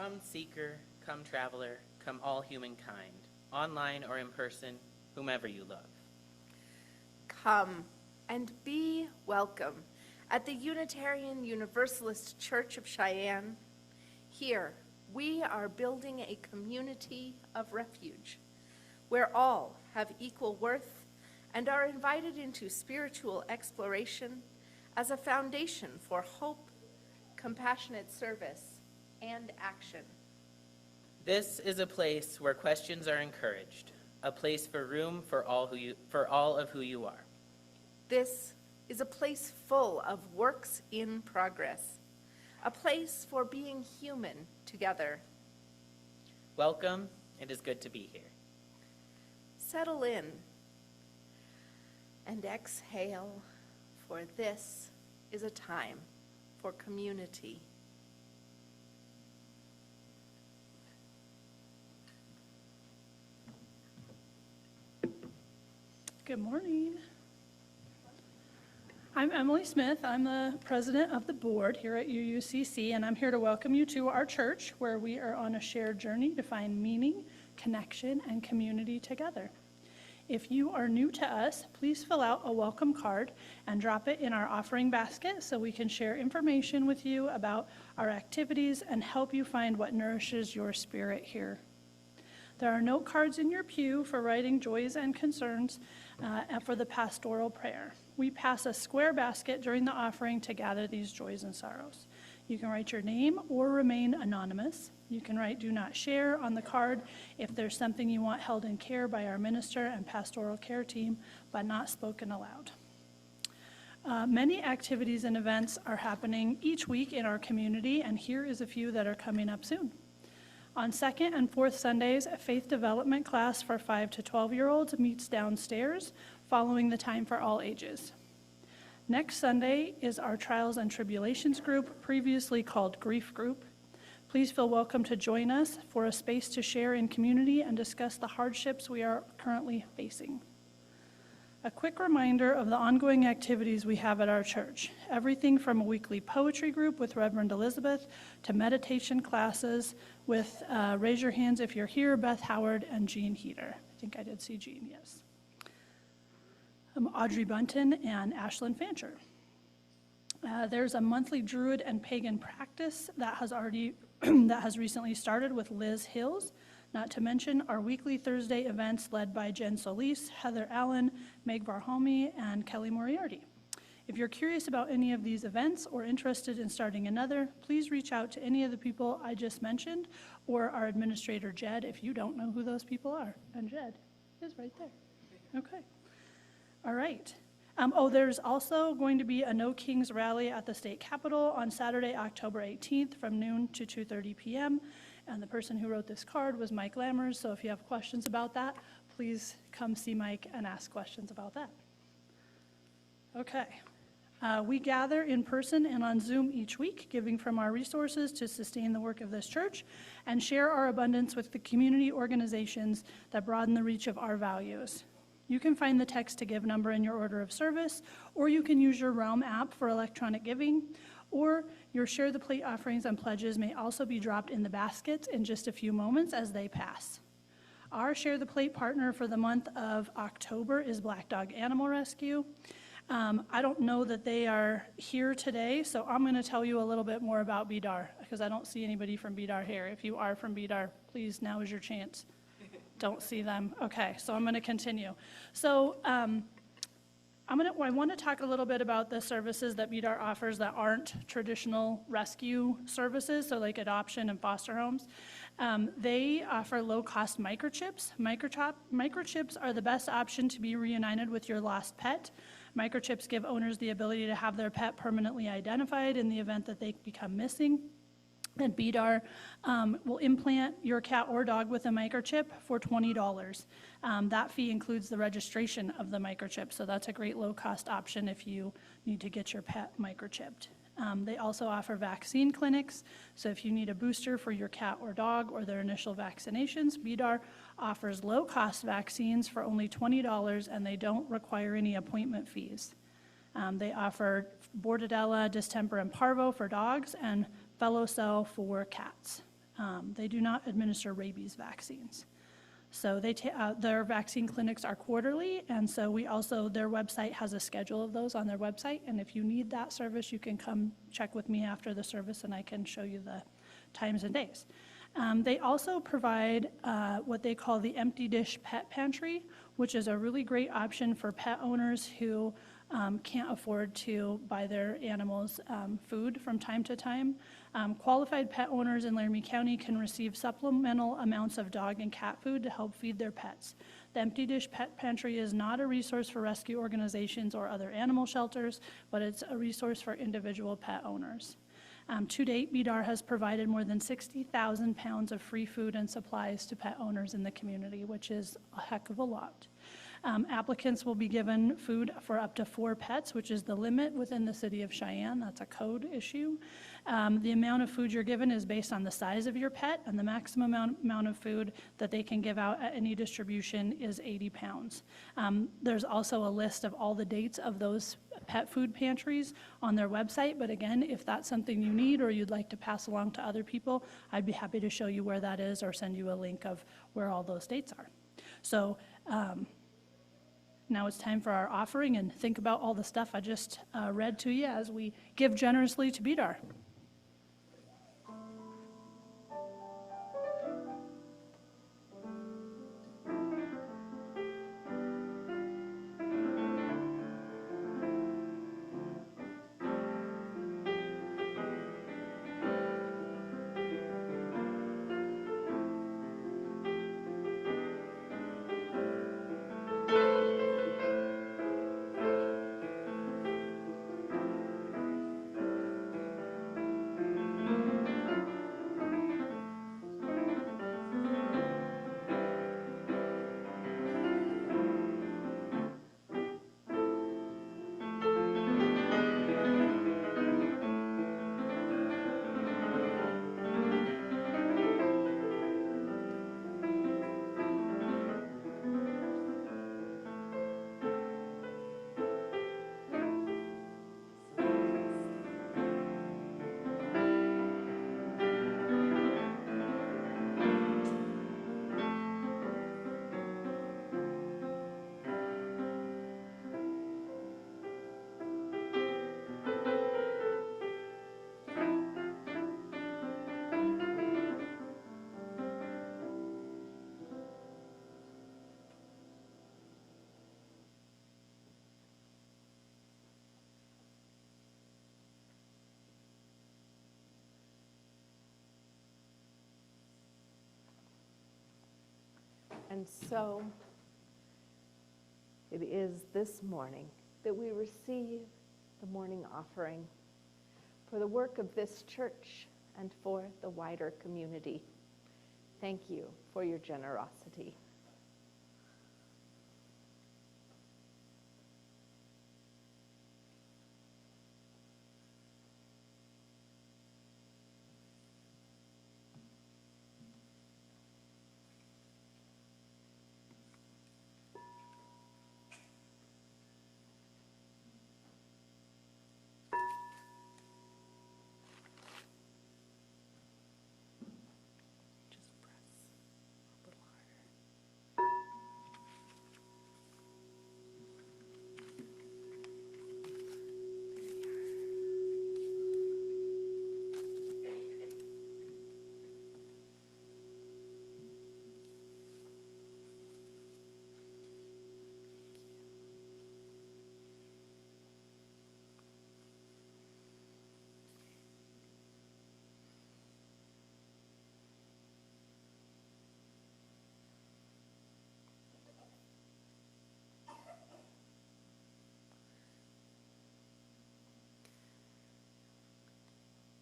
Come seeker, come traveler, come all humankind, online or in person, whomever you love. Come and be welcome at the Unitarian Universalist Church of Cheyenne. Here, we are building a community of refuge where all have equal worth and are invited into spiritual exploration as a foundation for hope, compassionate service, and action. This is a place where questions are encouraged, a place for room for all of who you are. This is a place full of works in progress, a place for being human together. Welcome, it is good to be here. Settle in and exhale, for this is a time for community. Good morning. I'm Emily Smith. I'm the president of the board here at UUCC, and I'm here to welcome you to our church, where we are on a shared journey to find meaning, connection, and community together. If you are new to us, please fill out a welcome card and drop it in our offering basket so we can share information with you about our activities and help you find what nourishes your spirit here. There are note cards in your pew for writing joys and concerns and for the pastoral prayer. We pass a square basket during the offering to gather these joys and sorrows. You can write your name or remain anonymous. You can write "Do Not Share" on the card if there's something you want held in care by our minister and pastoral care team, but not spoken aloud. Many activities and events are happening each week in our community, and here is a few that are coming up soon. On second and fourth Sundays, a faith development class for 5 to 12-year-olds meets downstairs, following the time for all ages. Next Sunday is our Trials and Tribulations group, previously called Grief Group. Please feel welcome to join us for a space to share in community and discuss the hardships we are currently facing. A quick reminder of the ongoing activities we have at our church. Everything from a weekly poetry group with Reverend Elizabeth to meditation classes with, raise your hands if you're here, Beth Howard and Jean Heater. I think I did see Jean, yes. Audrey Bunton and Ashlyn Fancher. There's a monthly Druid and Pagan practice that has recently started with Liz Hills. Not to mention our weekly Thursday events led by Jen Solis, Heather Allen, Meg Varholme, and Kelly Moriarty. If you're curious about any of these events or interested in starting another, please reach out to any of the people I just mentioned or our administrator, Jed, if you don't know who those people are. And Jed is right there. Okay. All right. There's also going to be a No Kings rally at the state capitol on Saturday, October 18th from noon to 2:30 p.m. And the person who wrote this card was Mike Lammers, so if you have questions about that, please come see Mike and ask questions about that. Okay. We gather in person and on Zoom each week, giving from our resources to sustain the work of this church and share our abundance with the community organizations that broaden the reach of our values. You can find the text to give number in your order of service, or you can use your Realm app for electronic giving, or your Share the Plate offerings and pledges may also be dropped in the baskets in just a few moments as they pass. Our Share the Plate partner for the month of October is Black Dog Animal Rescue. I don't know that they are here today, so I'm going to tell you a little bit more about BDAR, because I don't see anybody from BDAR here. If you are from BDAR, please, now is your chance. Don't see them. Okay, so I'm going to continue. So I want to talk a little bit about the services that BDAR offers that aren't traditional rescue services, so like adoption and foster homes. They offer low-cost microchips. Microchips are the best option to be reunited with your lost pet. Microchips give owners the ability to have their pet permanently identified in the event that they become missing. And BDAR will implant your cat or dog with a microchip for $20. That fee includes the registration of the microchip, so that's a great low-cost option if you need to get your pet microchipped. They also offer vaccine clinics, so if you need a booster for your cat or dog or their initial vaccinations, BDAR offers low-cost vaccines for only $20, and they don't require any appointment fees. They offer Bordetella, distemper, and parvo for dogs, and Fellocell for cats. They do not administer rabies vaccines. So their vaccine clinics are quarterly, and so their website has a schedule of those on their website, and if you need that service, you can come check with me after the service and I can show you the times and days. They also provide what they call the Empty Dish Pet Pantry, which is a really great option for pet owners who can't afford to buy their animals food from time to time. Qualified pet owners in Laramie County can receive supplemental amounts of dog and cat food to help feed their pets. The Empty Dish Pet Pantry is not a resource for rescue organizations or other animal shelters, but it's a resource for individual pet owners. To date, BDAR has provided more than 60,000 pounds of free food and supplies to pet owners in the community, which is a heck of a lot. Applicants will be given food for up to 4 pets, which is the limit within the city of Cheyenne. That's a code issue. The amount of food you're given is based on the size of your pet, and the maximum amount of food that they can give out at any distribution is 80 pounds. There's also a list of all the dates of those pet food pantries on their website, but again, if that's something you need or you'd like to pass along to other people, I'd be happy to show you where that is or send you a link of where all those dates are. So now it's time for our offering, and think about all the stuff I just read to you as we give generously to BDAR. And so it is this morning that we receive the morning offering for the work of this church and for the wider community. Thank you for your generosity.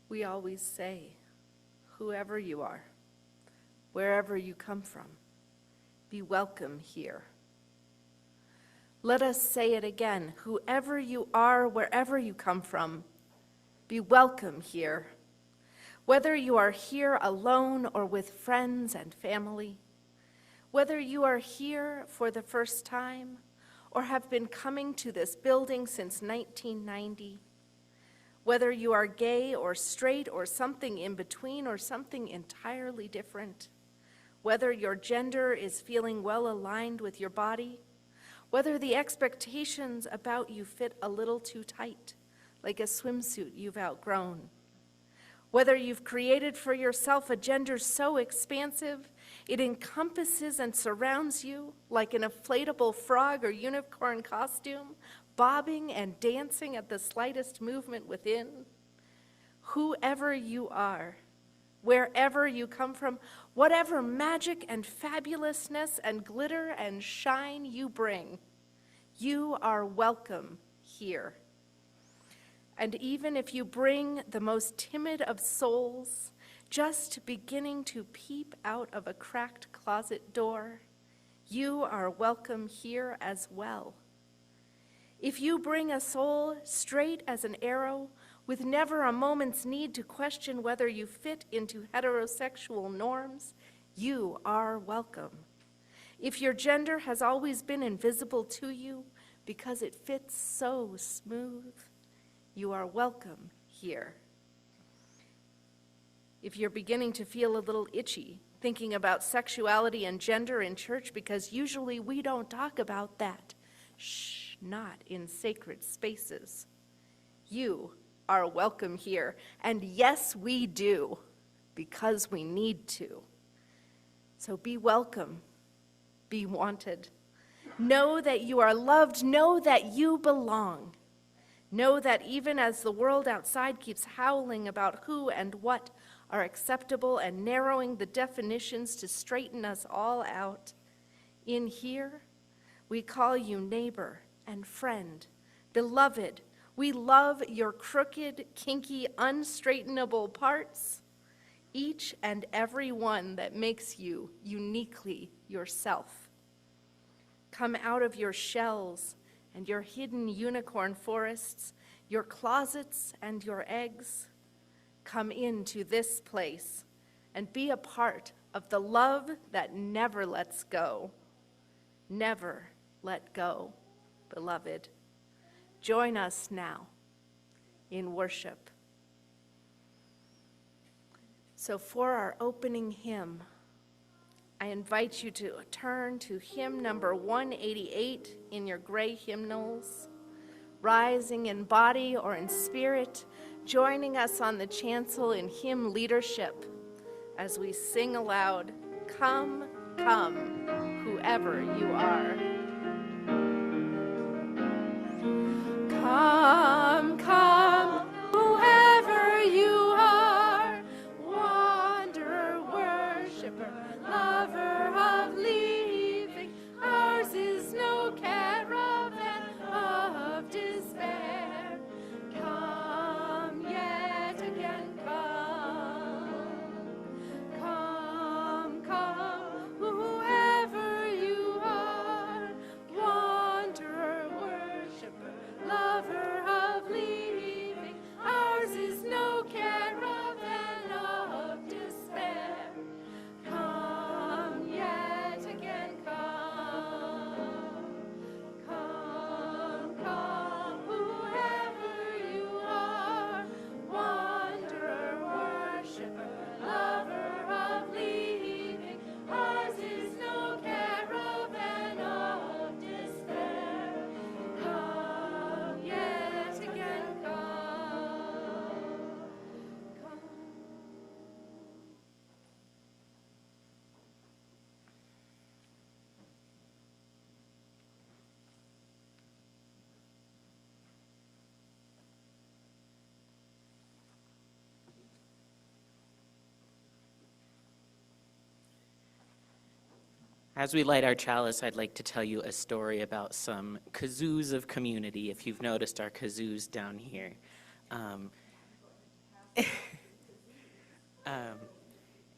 We always say, whoever you are, wherever you come from, be welcome here. Let us say it again, whoever you are, wherever you come from, be welcome here. Whether you are here alone or with friends and family, whether you are here for the first time or have been coming to this building since 1990, Whether you are gay or straight or something in between or something entirely different. Whether your gender is feeling well aligned with your body. Whether the expectations about you fit a little too tight, like a swimsuit you've outgrown. Whether you've created for yourself a gender so expansive, it encompasses and surrounds you like an inflatable frog or unicorn costume, bobbing and dancing at the slightest movement within. Whoever you are, wherever you come from, whatever magic and fabulousness and glitter and shine you bring, you are welcome here. And even if you bring the most timid of souls, just beginning to peep out of a cracked closet door, you are welcome here as well. If you bring a soul straight as an arrow, with never a moment's need to question whether you fit into heterosexual norms, you are welcome. If your gender has always been invisible to you because it fits so smooth, you are welcome here. If you're beginning to feel a little itchy thinking about sexuality and gender in church because usually we don't talk about that, shh, not in sacred spaces, you are welcome here. And yes, we do, because we need to. So be welcome, be wanted. Know that you are loved, know that you belong. Know that even as the world outside keeps howling about who and what are acceptable and narrowing the definitions to straighten us all out, in here, we call you neighbor and friend, beloved. We love your crooked, kinky, unstraightenable parts, each and every one that makes you uniquely yourself. Come out of your shells and your hidden unicorn forests, your closets and your eggs. Come into this place and be a part of the love that never lets go. Never let go, beloved. Join us now in worship. So for our opening hymn, I invite you to turn to hymn number 188 in your gray hymnals, rising in body or in spirit, joining us on the chancel in hymn leadership as we sing aloud, "Come, come, whoever you are." Come, come, whoever you are, wanderer, worshiper, lover of leaving, ours is no caravan of despair. Come yet again, come, come, whoever you are, wanderer, worshiper, lover of leaving, ours is no caravan of despair. Come yet again, come, whoever you are, wanderer, worshiper, lover of leaving, ours is no caravan of despair. Come yet again, come. As we light our chalice, I'd like to tell you a story about some kazoos of community, if you've noticed our kazoos down here.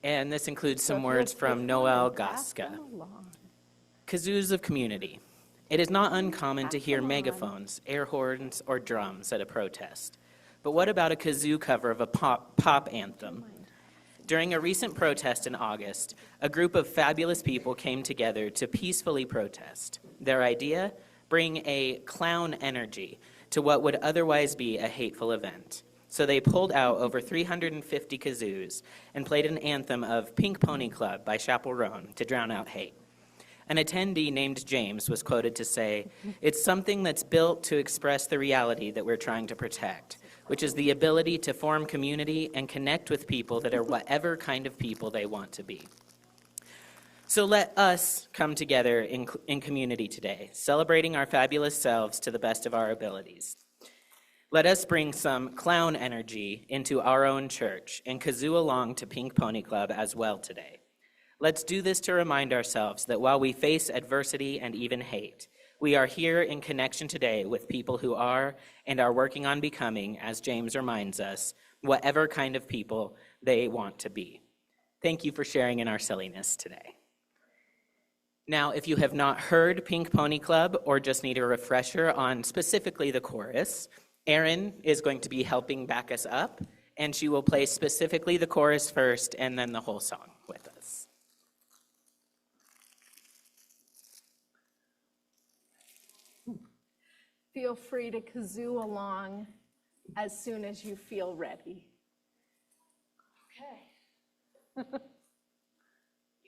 And this includes some words from Noel Gaska. Kazoos of community. It is not uncommon to hear megaphones, air horns, or drums at a protest. But what about a kazoo cover of a pop anthem? During a recent protest in August, a group of fabulous people came together to peacefully protest. Their idea? Bring a clown energy to what would otherwise be a hateful event. So they pulled out over 350 kazoos and played an anthem of Pink Pony Club by Chappell Roan to drown out hate. An attendee named James was quoted to say, "It's something that's built to express the reality that we're trying to protect, which is the ability to form community and connect with people that are whatever kind of people they want to be." So let us come together in community today, celebrating our fabulous selves to the best of our abilities. Let us bring some clown energy into our own church and kazoo along to Pink Pony Club as well today. Let's do this to remind ourselves that while we face adversity and even hate, we are here in connection today with people who are and are working on becoming, as James reminds us, whatever kind of people they want to be. Thank you for sharing in our silliness today. Now, if you have not heard Pink Pony Club or just need a refresher on specifically the chorus, Erin is going to be helping back us up, and she will play specifically the chorus first and then the whole song with us. Feel free to kazoo along as soon as you feel ready. Okay. You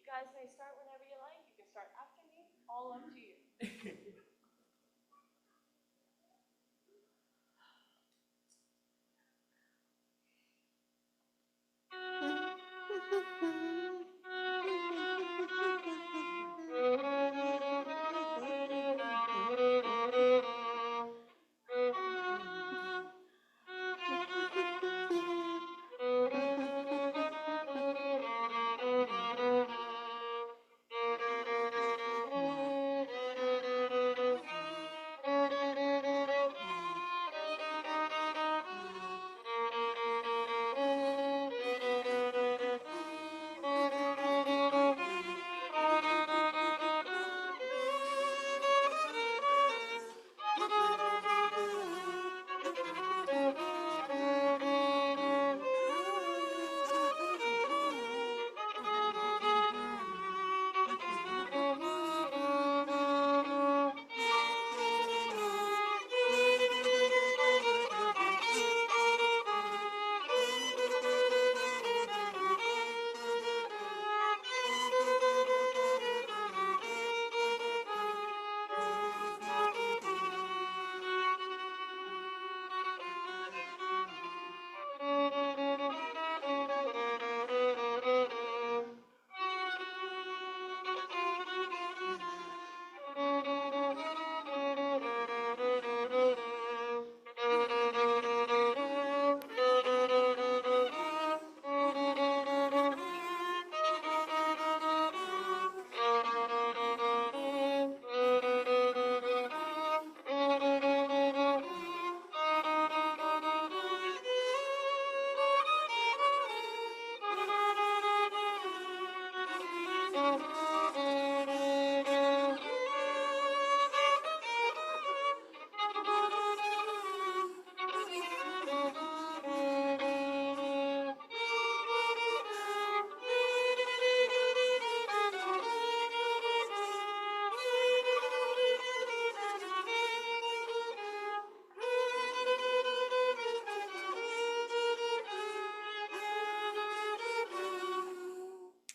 guys may start whenever you like. You can start after me. All up to you.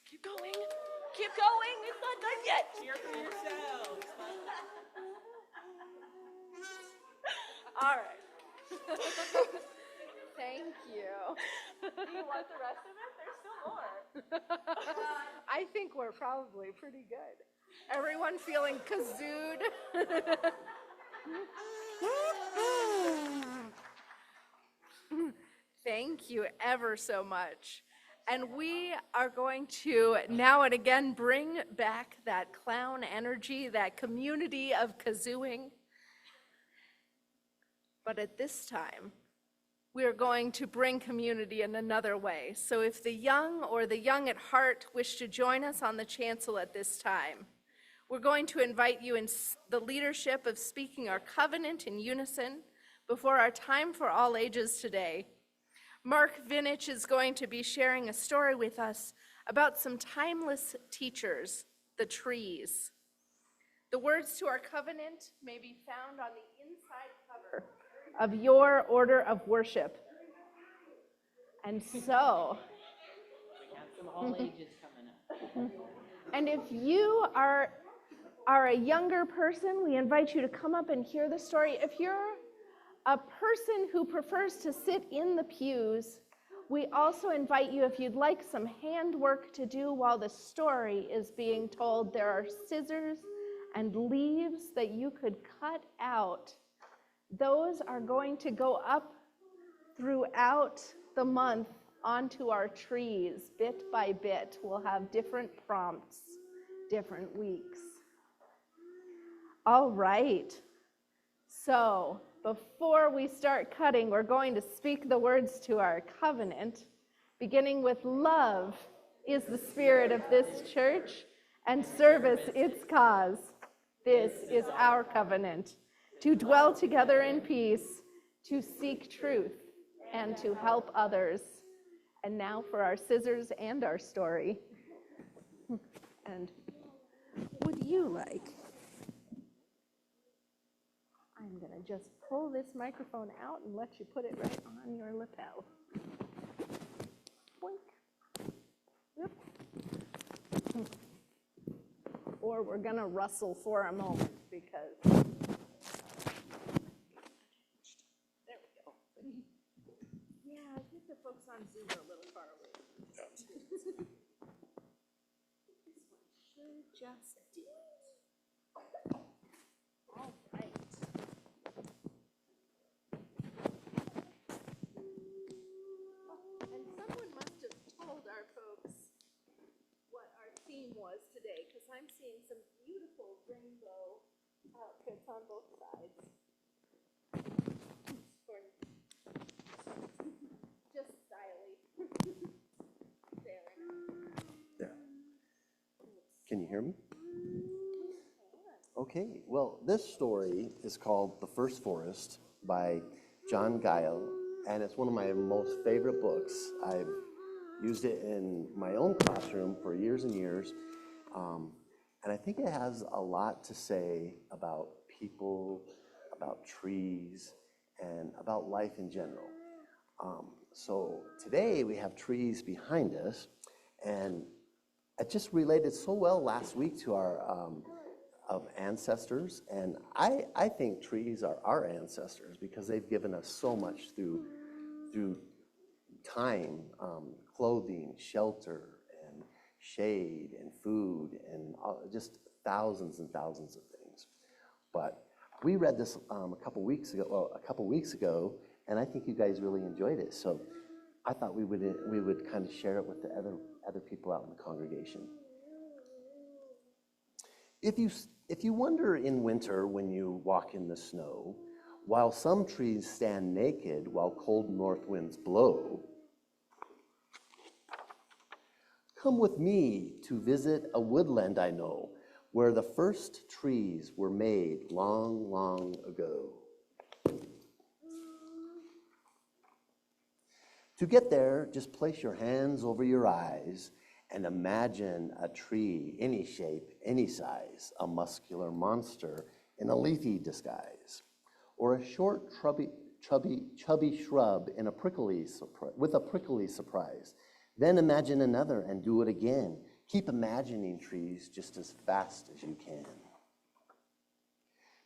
Keep going. Keep going. It's not done yet. Cheer for yourselves. All right. Thank you. Do you want the rest of it? There's still more. I think we're probably pretty good. Everyone feeling kazooed? Thank you ever so much. And we are going to now and again bring back that clown energy, that community of kazooing. But at this time, we are going to bring community in another way. So if the young or the young at heart wish to join us on the chancel at this time, we're going to invite you in the leadership of speaking our covenant in unison before our time for all ages today. Mark Vinich is going to be sharing a story with us about some timeless teachers, the trees. The words to our covenant may be found on the inside cover of your order of worship. And so, We have some all ages coming up. and if you are a younger person, we invite you to come up and hear the story. If you're a person who prefers to sit in the pews, we also invite you, if you'd like some handwork to do while the story is being told, there are scissors and leaves that you could cut out. Those are going to go up throughout the month onto our trees, bit by bit. We'll have different prompts, different weeks. All right. So before we start cutting, we're going to speak the words to our covenant, beginning with love is the spirit of this church and service its cause. This is our covenant, to dwell together in peace, to seek truth, and to help others. And now for our scissors and our story. And would you like? I'm going to just pull this microphone out and let you put it right on your lapel. Boink. Yep. Or we're going to rustle for a moment because... There we go. Yeah, I think the folks on Zoom are a little far away. This one should just do it. All right. And someone must have told our folks what our theme was today, because I'm seeing some beautiful rainbow outfits on both sides. Just stylish. There. Can you hear me? Okay, well, this story is called The First Forest by John Guile, and it's one of my most favorite books. I've used it in my own classroom for years and years, and I think it has a lot to say about people, about trees, and about life in general. So today we have trees behind us, and it just related so well last week to our of ancestors, and I think trees are our ancestors because they've given us so much through time, clothing, shelter, and shade, and food, and just thousands and thousands of things. But we read this a couple weeks ago, and I think you guys really enjoyed it. So I thought we would kind of share it with the other people out in the congregation. If you wonder in winter when you walk in the snow, while some trees stand naked while cold north winds blow, come with me to visit a woodland I know, where the first trees were made long, long ago. To get there, just place your hands over your eyes and imagine a tree, any shape, any size, a muscular monster in a leafy disguise, or a short, chubby shrub in with a prickly surprise. Then imagine another and do it again. Keep imagining trees just as fast as you can.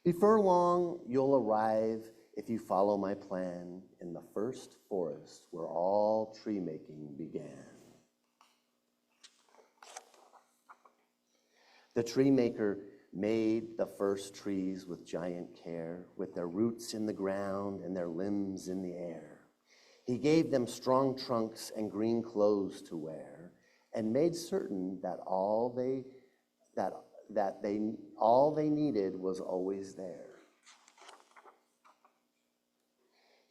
Before long, you'll arrive, if you follow my plan, in the first forest where all tree making began. The tree maker made the first trees with giant care, with their roots in the ground and their limbs in the air. He gave them strong trunks and green clothes to wear, and made certain that all they needed was always there.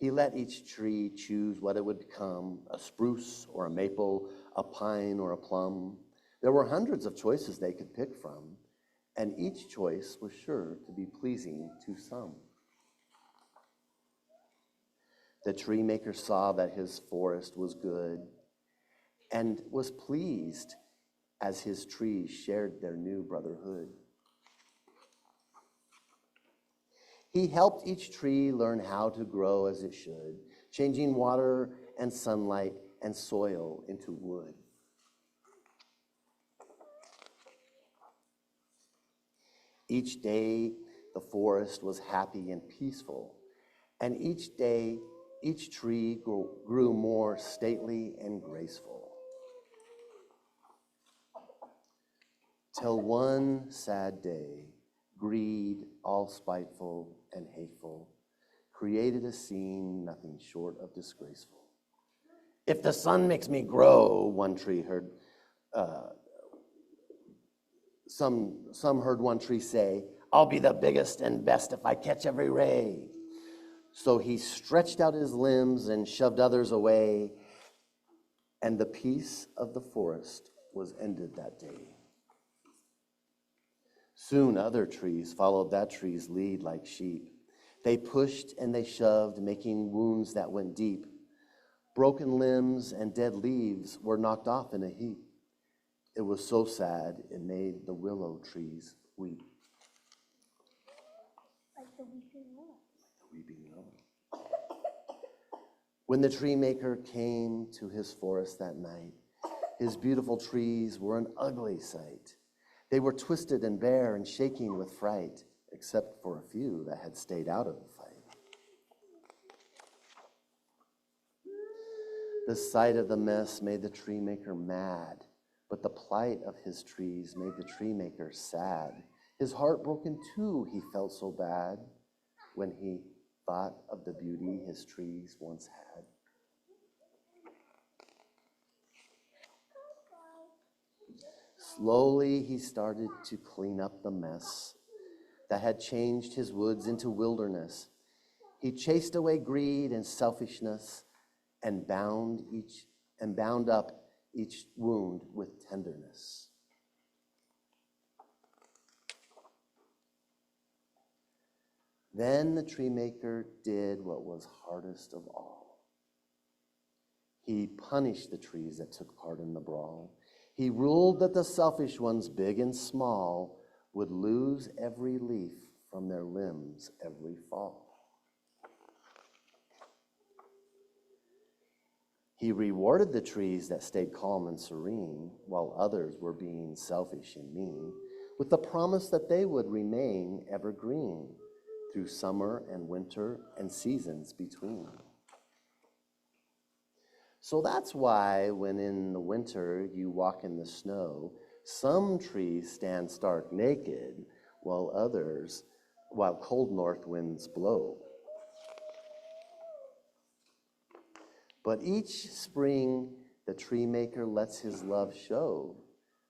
He let each tree choose what it would become, a spruce or a maple, a pine or a plum. There were hundreds of choices they could pick from, and each choice was sure to be pleasing to some. The tree maker saw that his forest was good and was pleased as his trees shared their new brotherhood. He helped each tree learn how to grow as it should, changing water and sunlight and soil into wood. Each day, the forest was happy and peaceful, and each day, each tree grew more stately and graceful. Till one sad day, greed, all spiteful and hateful, created a scene nothing short of disgraceful. If the sun makes me grow, one tree heard, some heard one tree say, I'll be the biggest and best if I catch every ray. So he stretched out his limbs and shoved others away, and the peace of the forest was ended that day. Soon other trees followed that tree's lead like sheep. They pushed and they shoved, making wounds that went deep. Broken limbs and dead leaves were knocked off in a heap. It was so sad, it made the willow trees weep. Like the weeping willow. The weeping willow. When the tree maker came to his forest that night, his beautiful trees were an ugly sight. They were twisted and bare and shaking with fright, except for a few that had stayed out of the fight. The sight of the mess made the tree maker mad, but the plight of his trees made the tree maker sad. His heart broken too, he felt so bad when he thought of the beauty his trees once had. Slowly he started to clean up the mess that had changed his woods into wilderness. He chased away greed and selfishness and bound up each wound with tenderness. Then the tree maker did what was hardest of all. He punished the trees that took part in the brawl. He ruled that the selfish ones, big and small, would lose every leaf from their limbs every fall. He rewarded the trees that stayed calm and serene, while others were being selfish and mean, with the promise that they would remain evergreen through summer and winter and seasons between. So that's why when in the winter you walk in the snow, some trees stand stark naked, while cold north winds blow. But each spring the tree maker lets his love show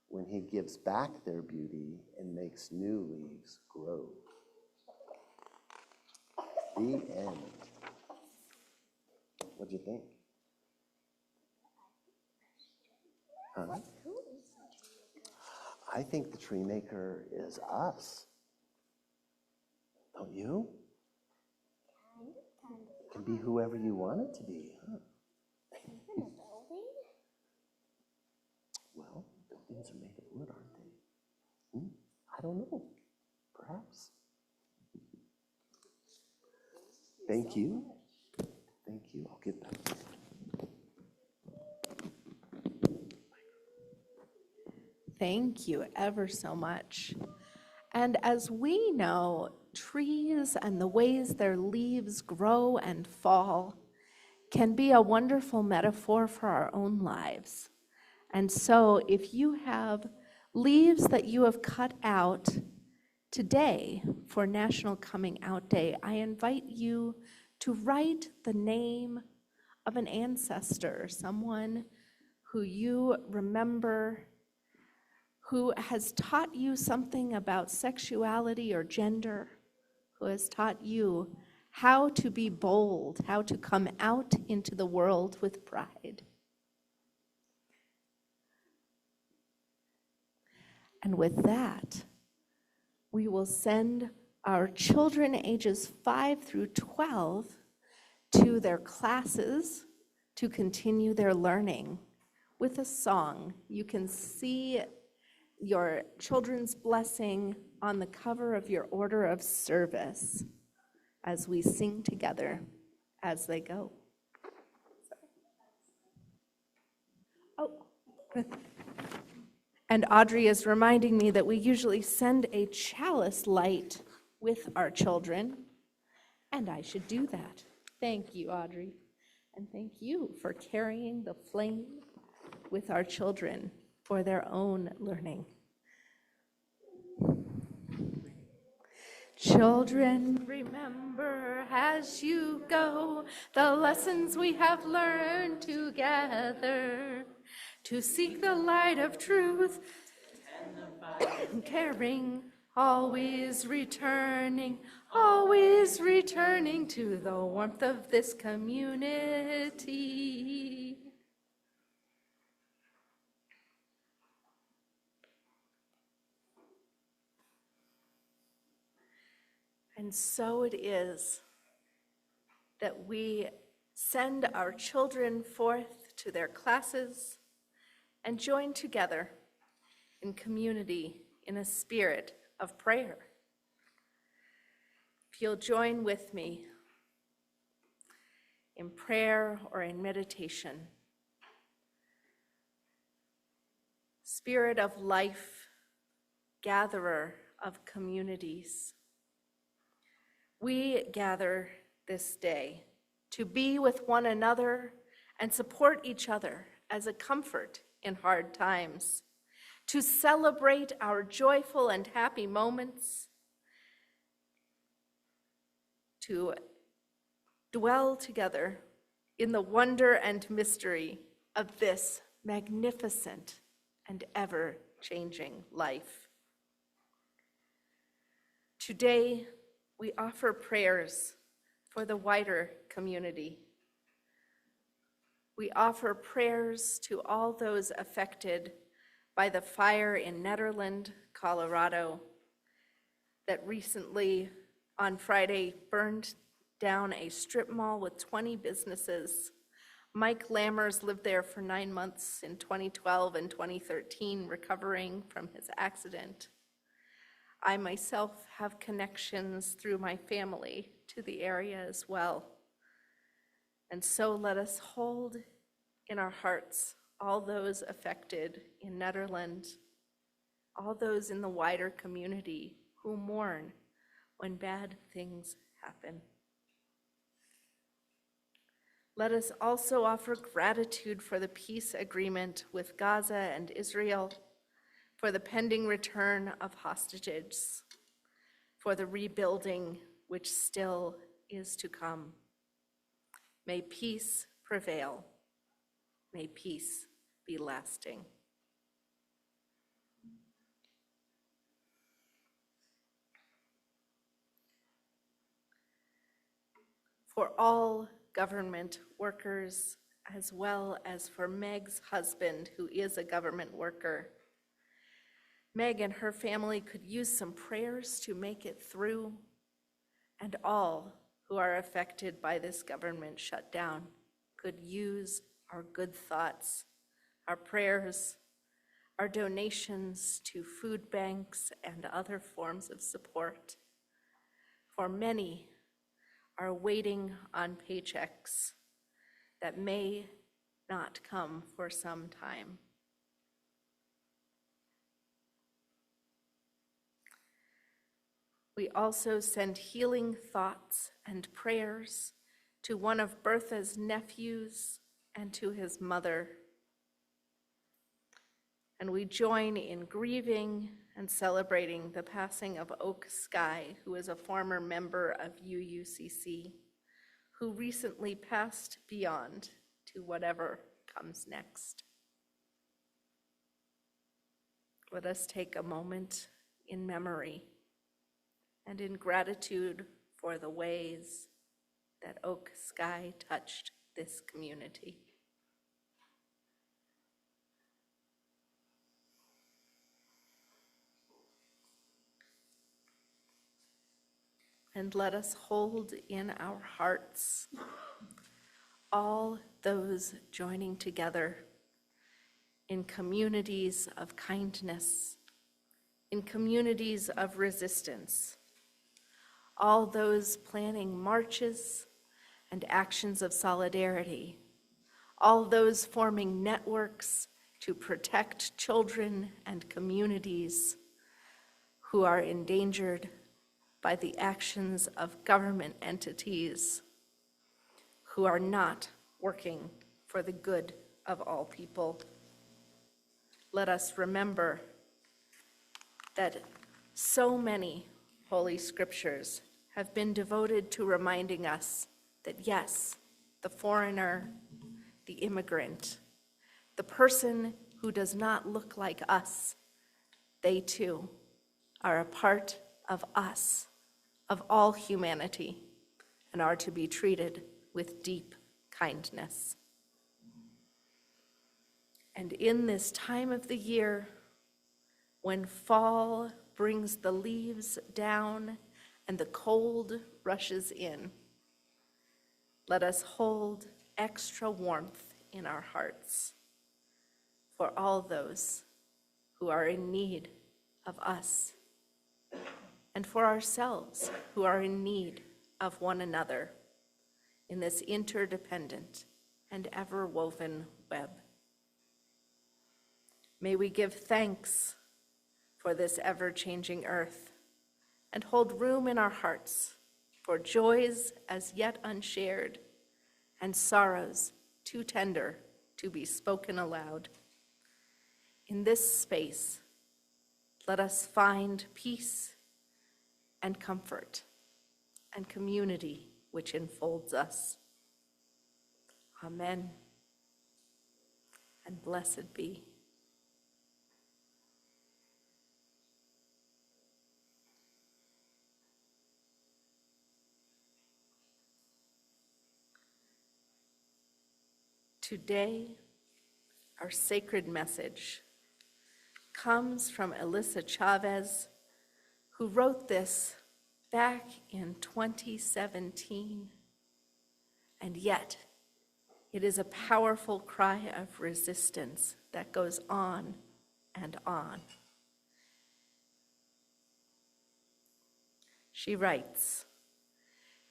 when he gives back their beauty and makes new leaves grow. The end. What'd you think? Huh? I think the tree maker is us. Don't you? It can be whoever you want it to be, huh? Well, buildings are made of wood, aren't they? I don't know. Perhaps. Thank you. Thank you. I'll get back. Thank you ever so much. And as we know, trees and the ways their leaves grow and fall can be a wonderful metaphor for our own lives. And so if you have leaves that you have cut out today for National Coming Out Day, I invite you to write the name of an ancestor, someone who you remember, who has taught you something about sexuality or gender, who has taught you how to be bold, how to come out into the world with pride. And with that, we will send our children ages 5 through 12 to their classes to continue their learning with a song. You can see your children's blessing on the cover of your order of service as we sing together as they go. And Audrey is reminding me that we usually send a chalice light with our children, and I should do that. Thank you, Audrey. And thank you for carrying the flame with our children for their own learning. Children, remember as you go the lessons we have learned together, to seek the light of truth, caring, always returning to the warmth of this community. And so it is that we send our children forth to their classes and join together in community in a spirit of prayer. If you'll join with me in prayer or in meditation. Spirit of life, gatherer of communities, we gather this day to be with one another and support each other as a comfort in hard times, to celebrate our joyful and happy moments, to dwell together in the wonder and mystery of this magnificent and ever-changing life. Today, we offer prayers for the wider community. We offer prayers to all those affected by the fire in Nederland, Colorado, that recently, on Friday, burned down a strip mall with 20 businesses. Mike Lammers lived there for 9 months in 2012 and 2013, recovering from his accident. I myself have connections through my family to the area as well. And so let us hold in our hearts all those affected in Nederland, all those in the wider community who mourn when bad things happen. Let us also offer gratitude for the peace agreement with Gaza and Israel, for the pending return of hostages, for the rebuilding which still is to come. May peace prevail. May peace be lasting. For all government workers, as well as for Meg's husband, who is a government worker, Meg and her family could use some prayers to make it through, and all who are affected by this government shutdown could use our good thoughts, our prayers, our donations to food banks and other forms of support. For many are waiting on paychecks that may not come for some time. We also send healing thoughts and prayers to one of Bertha's nephews and to his mother. And we join in grieving and celebrating the passing of Oak Sky, who is a former member of UUCC, who recently passed beyond to whatever comes next. Let us take a moment in memory and in gratitude for the ways that Oak Sky touched this community. And let us hold in our hearts all those joining together in communities of kindness, in communities of resistance, all those planning marches and actions of solidarity, all those forming networks to protect children and communities who are endangered by the actions of government entities who are not working for the good of all people. Let us remember that so many Holy Scriptures have been devoted to reminding us that yes, the foreigner, the immigrant, the person who does not look like us, they too are a part of us, of all humanity, and are to be treated with deep kindness. And in this time of the year, when fall brings the leaves down and the cold rushes in, let us hold extra warmth in our hearts for all those who are in need of us, and for ourselves who are in need of one another in this interdependent and ever-woven web. May we give thanks for this ever-changing earth and hold room in our hearts for joys as yet unshared and sorrows too tender to be spoken aloud. In this space, let us find peace and comfort and community which enfolds us. Amen, and blessed be. Today, our sacred message comes from Alyssa Chavez, who wrote this back in 2017. And yet, it is a powerful cry of resistance that goes on and on. She writes,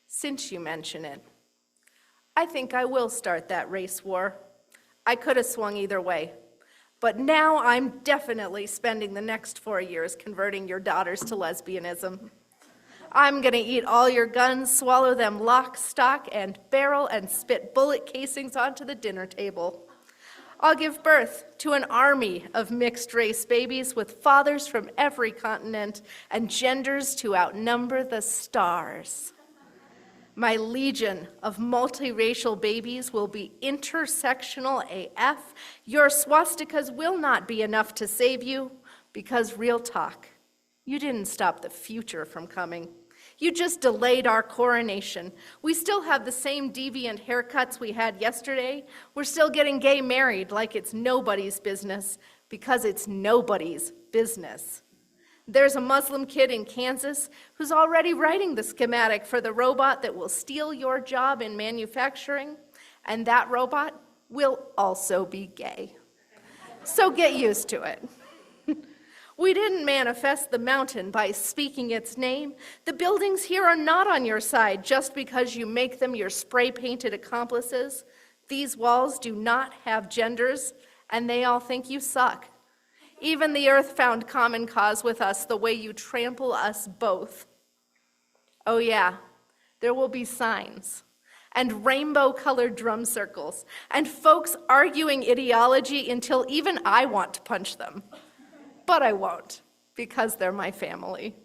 "Since you mention it, I think I will start that race war. I could have swung either way, but now I'm definitely spending the next 4 years converting your daughters to lesbianism. I'm gonna eat all your guns, swallow them lock, stock, and barrel, and spit bullet casings onto the dinner table. I'll give birth to an army of mixed-race babies with fathers from every continent and genders to outnumber the stars. My legion of multiracial babies will be intersectional AF. Your swastikas will not be enough to save you, because real talk, you didn't stop the future from coming. You just delayed our coronation. We still have the same deviant haircuts we had yesterday. We're still getting gay married like it's nobody's business, because it's nobody's business. There's a Muslim kid in Kansas who's already writing the schematic for the robot that will steal your job in manufacturing, and that robot will also be gay. So get used to it. We didn't manifest the mountain by speaking its name. The buildings here are not on your side just because you make them your spray-painted accomplices. These walls do not have genders, and they all think you suck. Even the earth found common cause with us the way you trample us both. Oh yeah, there will be signs and rainbow-colored drum circles and folks arguing ideology until even I want to punch them. But I won't, because they're my family.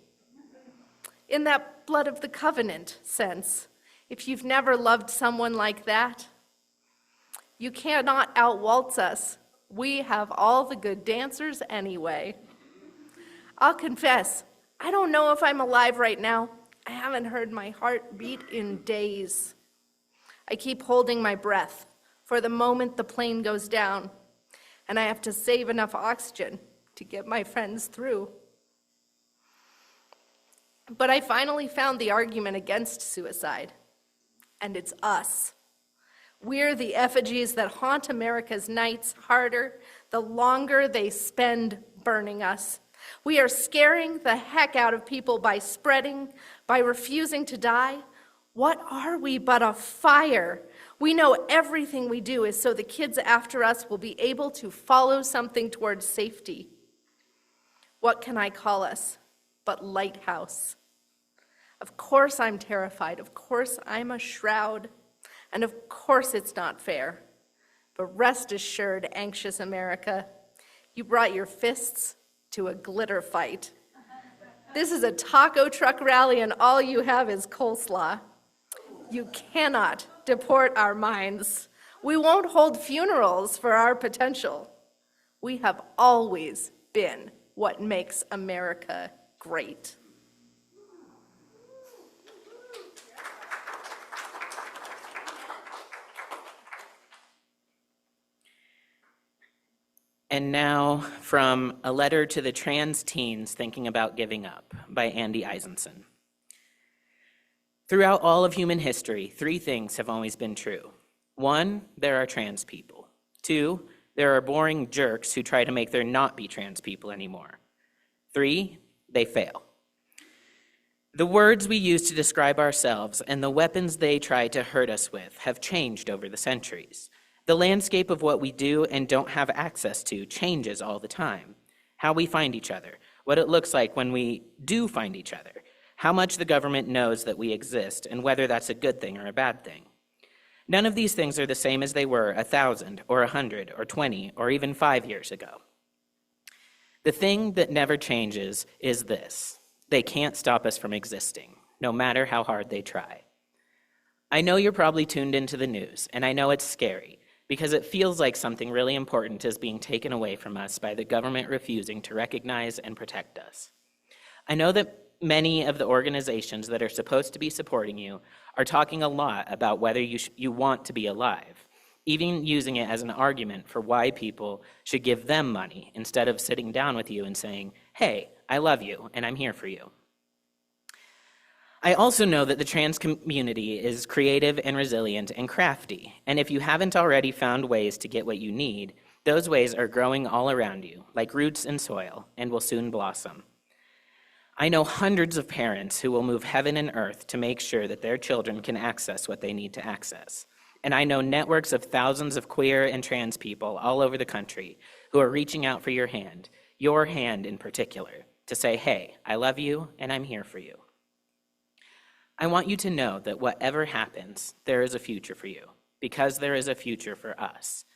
In that blood of the covenant sense, if you've never loved someone like that, you cannot outwaltz us. We have all the good dancers anyway. I'll confess, I don't know if I'm alive right now. I haven't heard my heart beat in days. I keep holding my breath for the moment the plane goes down, and I have to save enough oxygen to get my friends through. But I finally found the argument against suicide, and it's us. We're the effigies that haunt America's nights harder the longer they spend burning us. We are scaring the heck out of people by spreading, by refusing to die. What are we but a fire? We know everything we do is so the kids after us will be able to follow something towards safety. What can I call us but lighthouse? Of course I'm terrified. Of course I'm a shroud. And of course it's not fair. But rest assured, anxious America, you brought your fists to a glitter fight. This is a taco truck rally and all you have is coleslaw. You cannot deport our minds. We won't hold funerals for our potential. We have always been what makes America great. And now, from A Letter to the Trans Teens Thinking About Giving Up by Andy Eisenson. Throughout all of human history, 3 things have always been true. 1, there are trans people. 2, there are boring jerks who try to make there not be trans people anymore. 3, they fail. The words we use to describe ourselves and the weapons they try to hurt us with have changed over the centuries. The landscape of what we do and don't have access to changes all the time. How we find each other, what it looks like when we do find each other, how much the government knows that we exist, and whether that's a good thing or a bad thing. None of these things are the same as they were 1,000 or 100 or 20 or even 5 years ago. The thing that never changes is this: they can't stop us from existing, no matter how hard they try. I know you're probably tuned into the news, and I know it's scary, because it feels like something really important is being taken away from us by the government refusing to recognize and protect us. I know that many of the organizations that are supposed to be supporting you are talking a lot about whether you want to be alive, even using it as an argument for why people should give them money instead of sitting down with you and saying, "Hey, I love you and I'm here for you." I also know that the trans community is creative and resilient and crafty, and if you haven't already found ways to get what you need, those ways are growing all around you, like roots in soil, and will soon blossom. I know hundreds of parents who will move heaven and earth to make sure that their children can access what they need to access. And I know networks of thousands of queer and trans people all over the country who are reaching out for your hand in particular, to say, "Hey, I love you and I'm here for you." I want you to know that whatever happens, there is a future for you, because there is a future for us.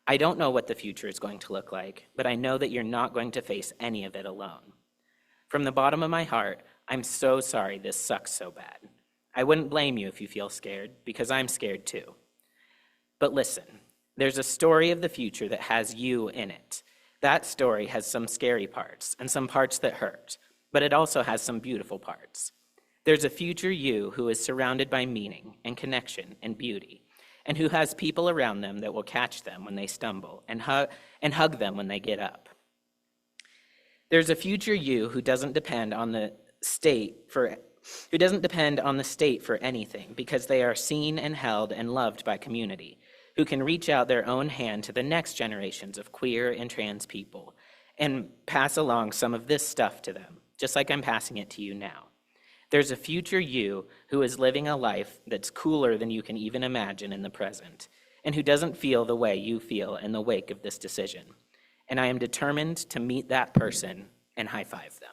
I don't know what the future is going to look like, but I know that you're not going to face any of it alone. From the bottom of my heart, I'm so sorry this sucks so bad. I wouldn't blame you if you feel scared, because I'm scared too. But listen, there's a story of the future that has you in it. That story has some scary parts and some parts that hurt, but it also has some beautiful parts. There's a future you who is surrounded by meaning and connection and beauty, and who has people around them that will catch them when they stumble and hug them when they get up. There's a future you who doesn't depend on the state for anything, because they are seen and held and loved by community, who can reach out their own hand to the next generations of queer and trans people and pass along some of this stuff to them, just like I'm passing it to you now. There's a future you who is living a life that's cooler than you can even imagine in the present, and who doesn't feel the way you feel in the wake of this decision. And I am determined to meet that person and high-five them.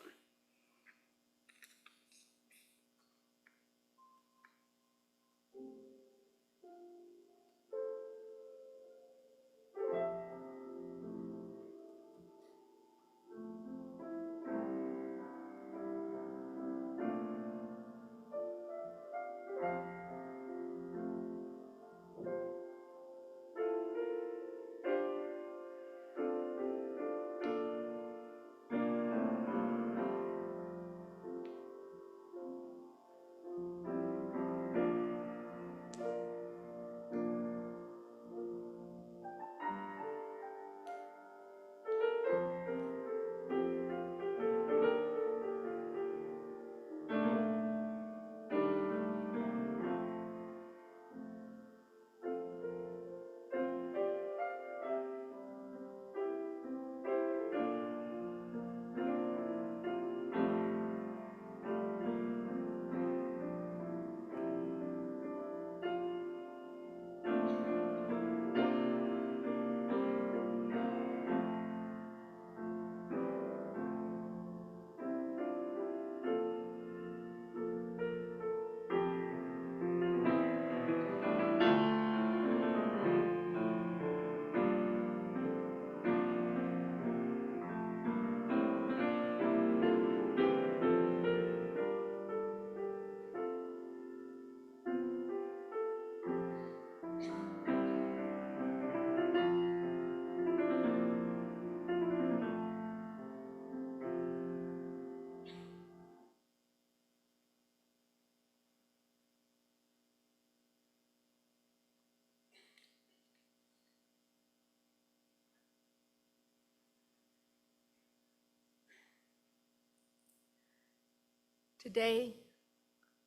Today,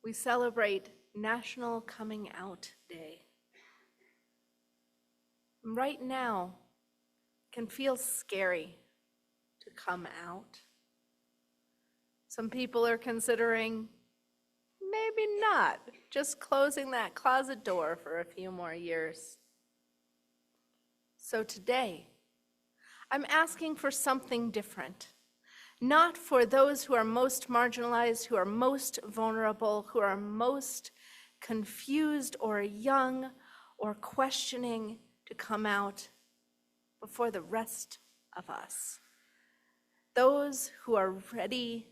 we celebrate National Coming Out Day. Right now, it can feel scary to come out. Some people are considering maybe not, just closing that closet door for a few more years. So today, I'm asking for something different. Not for those who are most marginalized, who are most vulnerable, who are most confused or young or questioning to come out, but for the rest of us. Those who are ready,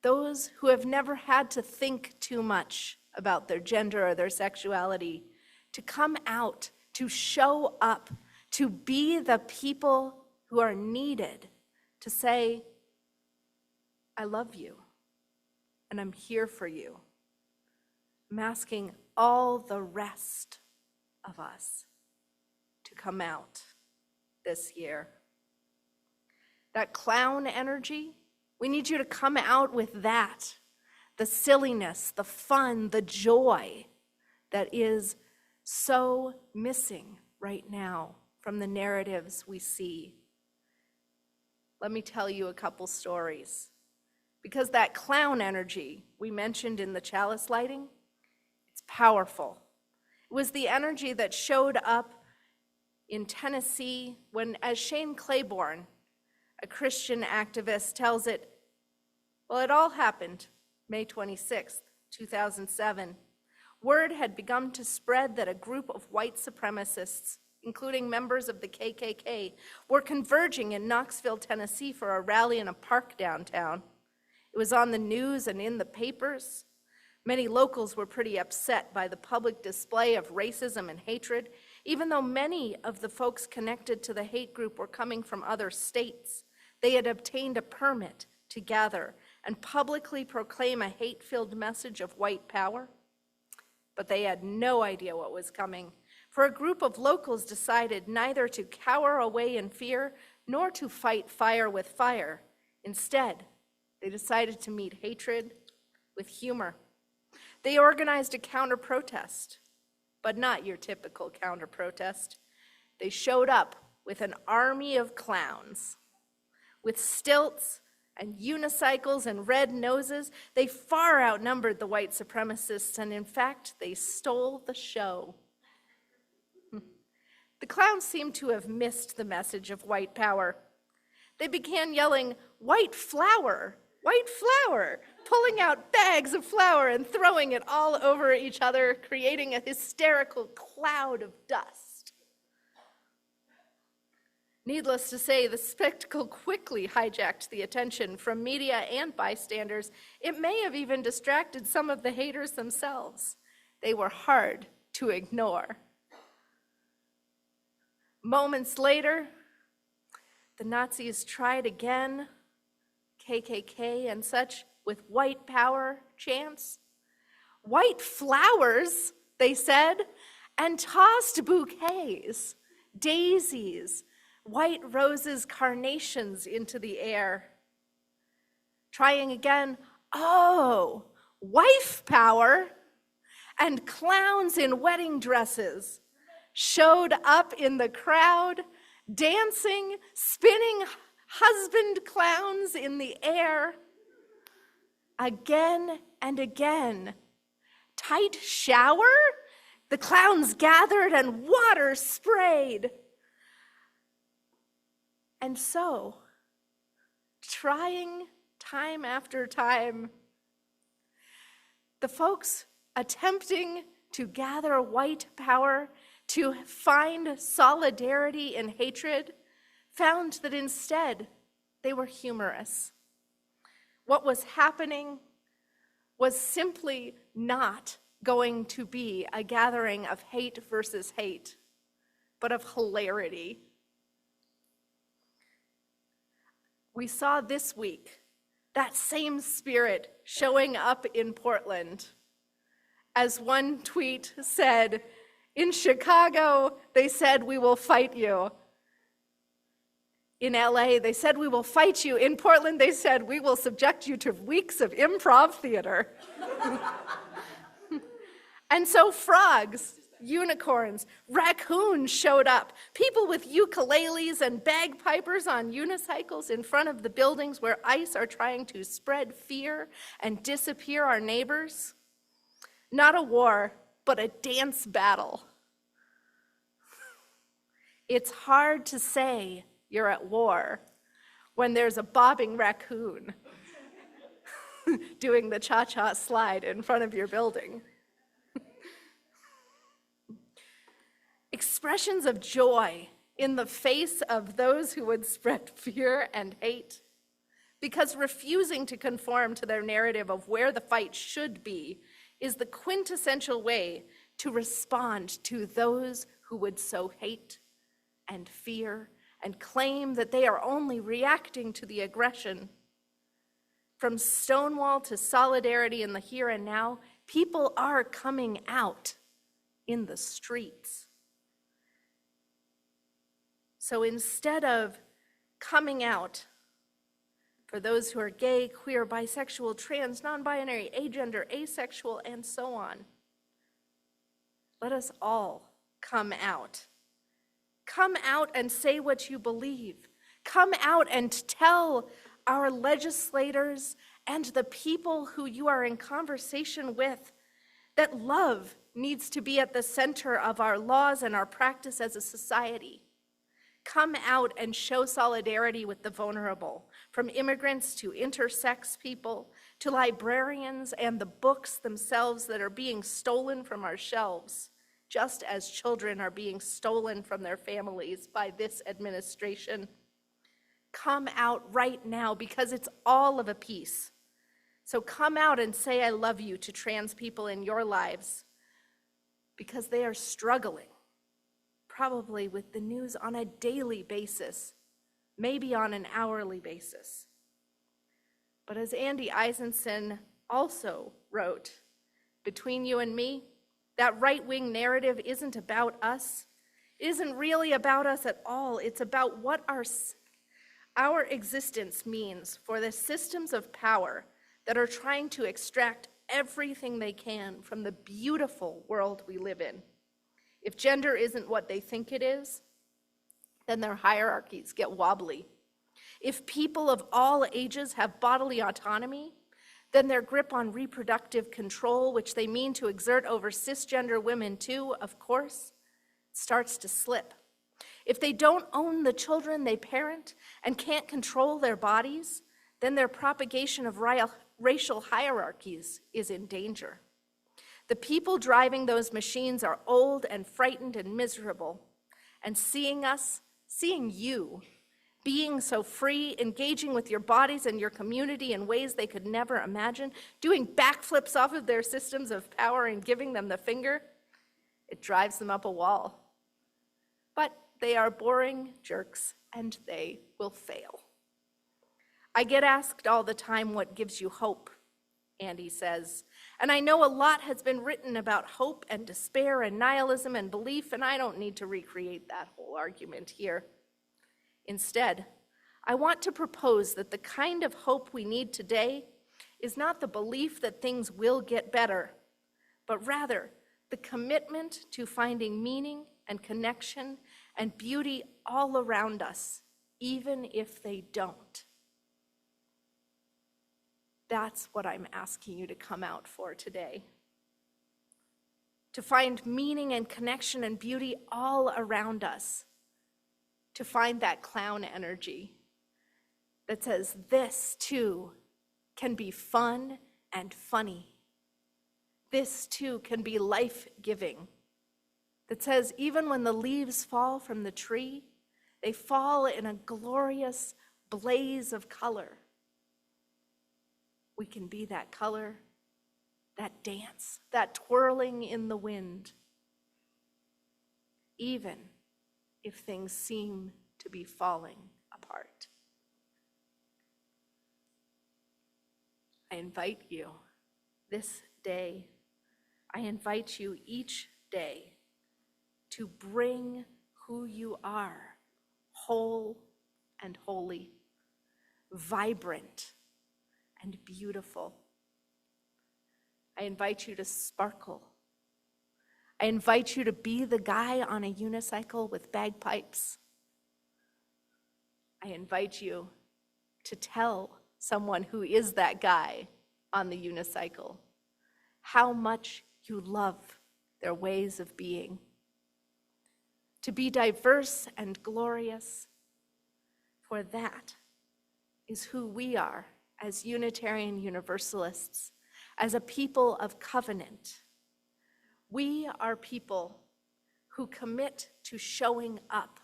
those who have never had to think too much about their gender or their sexuality, to come out, to show up, to be the people who are needed to say, I love you, and I'm here for you. I'm asking all the rest of us to come out this year. That clown energy, we need you to come out with that. The silliness, the fun, the joy that is so missing right now from the narratives we see. Let me tell you a couple stories. Because that clown energy we mentioned in the chalice lighting, it's powerful. It was the energy that showed up in Tennessee when, as Shane Claiborne, a Christian activist, tells it, well, it all happened May 26th, 2007. Word had begun to spread that a group of white supremacists, including members of the KKK, were converging in Knoxville, Tennessee for a rally in a park downtown. It was on the news and in the papers. Many locals were pretty upset by the public display of racism and hatred, even though many of the folks connected to the hate group were coming from other states. They had obtained a permit to gather and publicly proclaim a hate-filled message of white power. But they had no idea what was coming, for a group of locals decided neither to cower away in fear nor to fight fire with fire. Instead, they decided to meet hatred with humor. They organized a counter-protest, but not your typical counter-protest. They showed up with an army of clowns. With stilts and unicycles and red noses, they far outnumbered the white supremacists, and in fact, they stole the show. The clowns seemed to have missed the message of white power. They began yelling, "White flour! White flour!" pulling out bags of flour and throwing it all over each other, creating a hysterical cloud of dust. Needless to say, the spectacle quickly hijacked the attention from media and bystanders. It may have even distracted some of the haters themselves. They were hard to ignore. Moments later, the Nazis tried again, KKK and such, with white power chants. White flowers, they said, and tossed bouquets, daisies, white roses, carnations into the air. Trying again, oh, wife power, and clowns in wedding dresses showed up in the crowd, dancing, spinning husband clowns in the air. Again and again. Tight shower? The clowns gathered and water sprayed. And so, trying time after time, the folks attempting to gather white power, to find solidarity in hatred, found that instead they were humorous. What was happening was simply not going to be a gathering of hate versus hate, but of hilarity. We saw this week that same spirit showing up in Portland. As one tweet said, in Chicago, they said, "We will fight you." In LA, they said, we will fight you. In Portland, they said, we will subject you to weeks of improv theater. And so frogs, unicorns, raccoons showed up. People with ukuleles and bagpipers on unicycles in front of the buildings where ICE are trying to spread fear and disappear our neighbors. Not a war, but a dance battle. It's hard to say you're at war when there's a bobbing raccoon doing the cha-cha slide in front of your building. Expressions of joy in the face of those who would spread fear and hate, because refusing to conform to their narrative of where the fight should be is the quintessential way to respond to those who would sow hate and fear and claim that they are only reacting to the aggression. From Stonewall to solidarity in the here and now, people are coming out in the streets. So instead of coming out for those who are gay, queer, bisexual, trans, non-binary, agender, asexual, and so on, let us all come out. Come out and say what you believe. Come out and tell our legislators and the people who you are in conversation with that love needs to be at the center of our laws and our practice as a society. Come out and show solidarity with the vulnerable, from immigrants to intersex people, to librarians and the books themselves that are being stolen from our shelves, just as children are being stolen from their families by this administration. Come out right now, because it's all of a piece. So come out and say I love you to trans people in your lives, because they are struggling, probably with the news on a daily basis, maybe on an hourly basis. But as Andy Eisenson also wrote, between you and me, that right-wing narrative isn't about us. It isn't really about us at all. It's about what our existence means for the systems of power that are trying to extract everything they can from the beautiful world we live in. If gender isn't what they think it is, then their hierarchies get wobbly. If people of all ages have bodily autonomy, then their grip on reproductive control, which they mean to exert over cisgender women too, of course, starts to slip. If they don't own the children they parent and can't control their bodies, then their propagation of racial hierarchies is in danger. The people driving those machines are old and frightened and miserable, and seeing us, seeing you, being so free, engaging with your bodies and your community in ways they could never imagine, doing backflips off of their systems of power and giving them the finger, it drives them up a wall. But they are boring jerks, and they will fail. I get asked all the time, what gives you hope? Andy says. And I know a lot has been written about hope and despair and nihilism and belief, and I don't need to recreate that whole argument here. Instead, I want to propose that the kind of hope we need today is not the belief that things will get better, but rather the commitment to finding meaning and connection and beauty all around us, even if they don't. That's what I'm asking you to come out for today. To find meaning and connection and beauty all around us. To find that clown energy that says this too can be fun and funny. This too can be life-giving. That says even when the leaves fall from the tree, they fall in a glorious blaze of color. We can be that color, that dance, that twirling in the wind, even if things seem to be falling apart. I invite you this day, I invite you each day to bring who you are, whole and holy, vibrant and beautiful. I invite you to sparkle. I invite you to be the guy on a unicycle with bagpipes. I invite you to tell someone who is that guy on the unicycle how much you love their ways of being. To be diverse and glorious, for that is who we are as Unitarian Universalists, as a people of covenant. We are people who commit to showing up.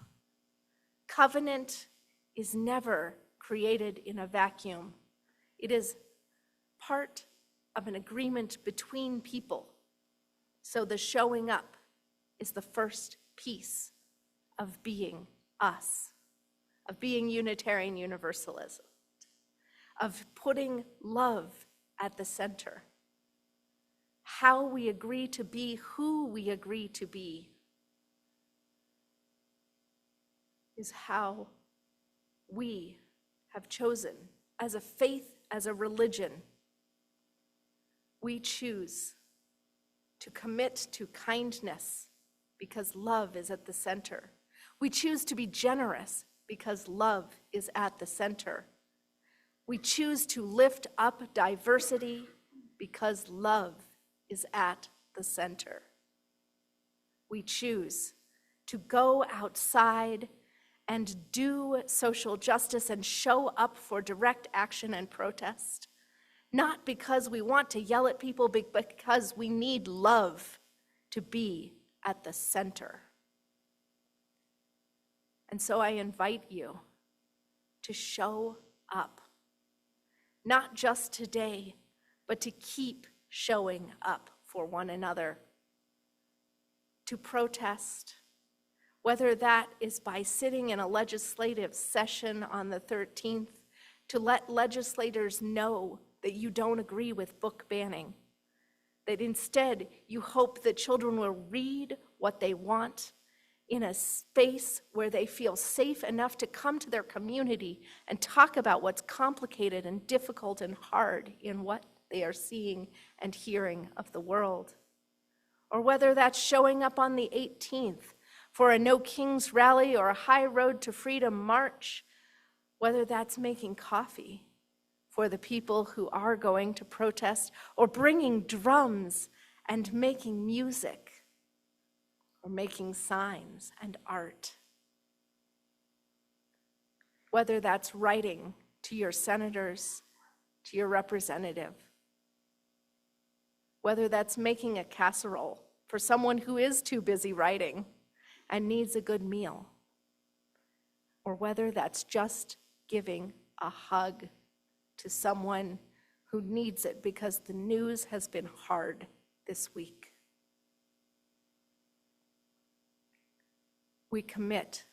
Covenant is never created in a vacuum. It is part of an agreement between people. So the showing up is the first piece of being us, of being Unitarian Universalism, of putting love at the center. How we agree to be who we agree to be is how we have chosen as a faith, as a religion. We choose to commit to kindness because love is at the center. We choose to be generous because love is at the center. We choose to lift up diversity because love is at the center. We choose to go outside and do social justice and show up for direct action and protest, not because we want to yell at people, but because we need love to be at the center. And so I invite you to show up, not just today, but to keep showing up for one another, to protest, whether that is by sitting in a legislative session on the 13th to let legislators know that you don't agree with book banning, that instead you hope that children will read what they want in a space where they feel safe enough to come to their community and talk about what's complicated and difficult and hard in what they are seeing and hearing of the world. Or whether that's showing up on the 18th for a No Kings rally or a High Road to Freedom march, whether that's making coffee for the people who are going to protest, or bringing drums and making music, or making signs and art. Whether that's writing to your senators, to your representative. Whether that's making a casserole for someone who is too busy writing and needs a good meal. Or whether that's just giving a hug to someone who needs it because the news has been hard this week. We commit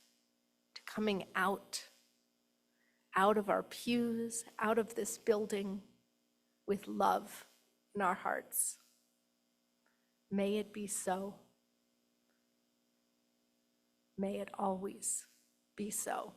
to coming out of our pews, out of this building, with love in our hearts. May it be so. May it always be so.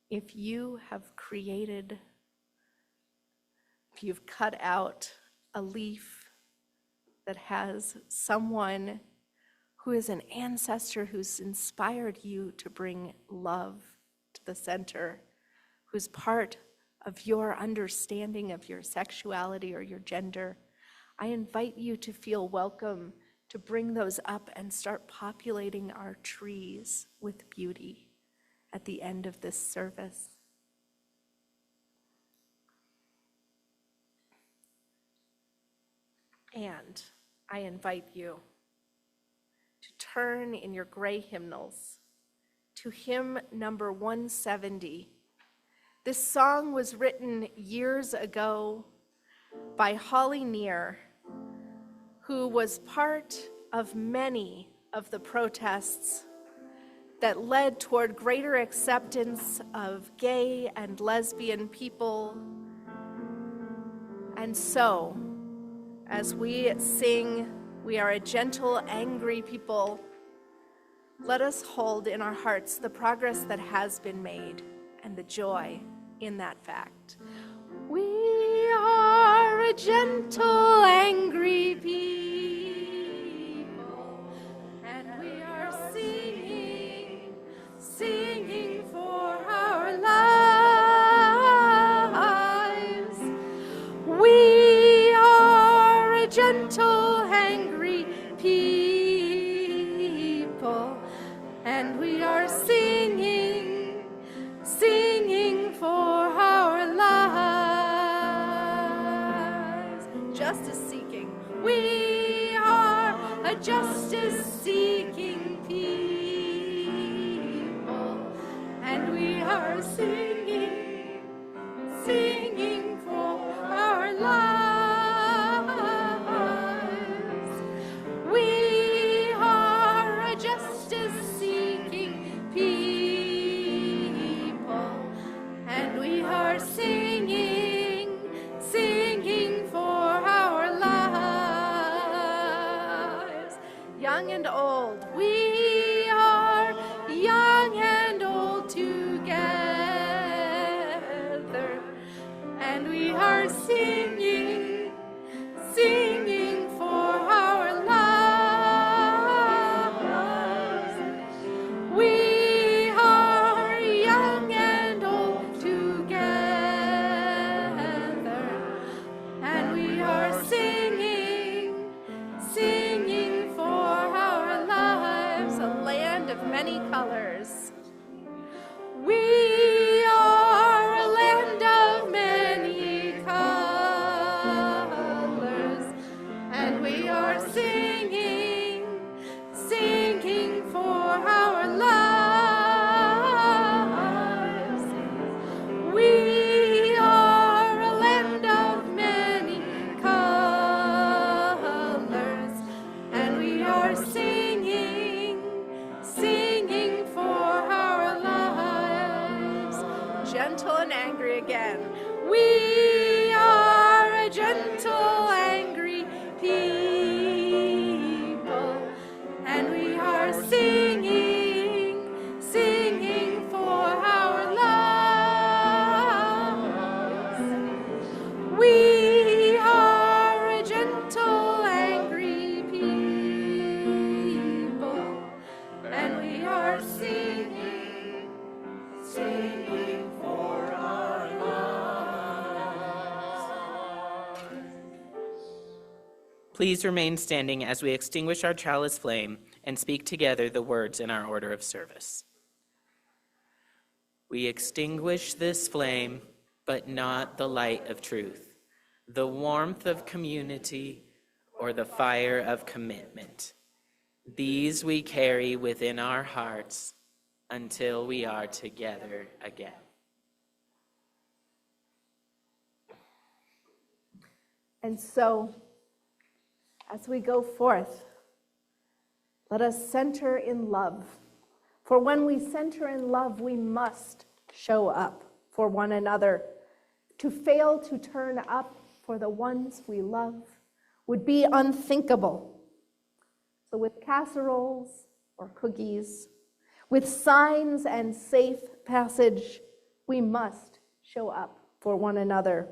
If you have created, if you've cut out a leaf that has someone who is an ancestor who's inspired you to bring love to the center, who's part of your understanding of your sexuality or your gender, I invite you to feel welcome to bring those up and start populating our trees with beauty at the end of this service. And I invite you to turn in your gray hymnals to hymn number 170. This song was written years ago by Holly Neer, who was part of many of the protests that led toward greater acceptance of gay and lesbian people. And so, as we sing, "We are a gentle, angry people," let us hold in our hearts the progress that has been made and the joy in that fact. We are a gentle, angry people, and we are singing for our lives. We are a gentle, angry people, and we are singing for our lives. Justice seeking. We are a justice seeking people, and we are singing for our lives. We are a justice seeking people, and we are singing for our lives. Young and old, we are young and old together, and we are singing for our lives. We are young and old together, and we are singing for our lives, a land of many colors. We are a land of many colors, and we are singing for our lives. We are a land of many colors, and we are singing for our lives. Gentle and angry again. We are a gentle, angry people, and we are singing for our lives. We are a gentle, angry people, and we are singing for our lives. Please remain standing as we extinguish our chalice flame and speak together the words in our order of service. We extinguish this flame, but not the light of truth, the warmth of community, or the fire of commitment. These we carry within our hearts until we are together again. And so, as we go forth, let us center in love. For when we center in love, we must show up for one another. To fail to turn up for the ones we love would be unthinkable. So with casseroles or cookies, with signs and safe passage, we must show up for one another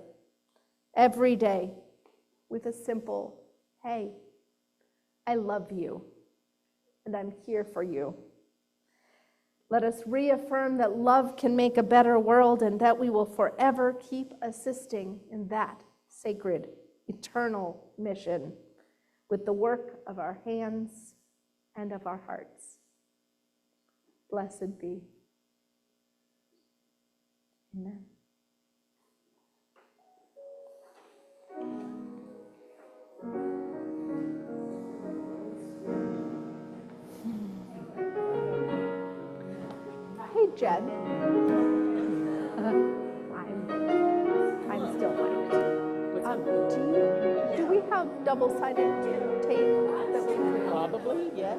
every day with a simple, "Hey, I love you, and I'm here for you." Let us reaffirm that love can make a better world and that we will forever keep assisting in that sacred, eternal mission with the work of our hands and of our hearts. Blessed be. Amen. Hey, Jed. I'm still mic'd. Do we have double-sided tape that we can? Probably, yes.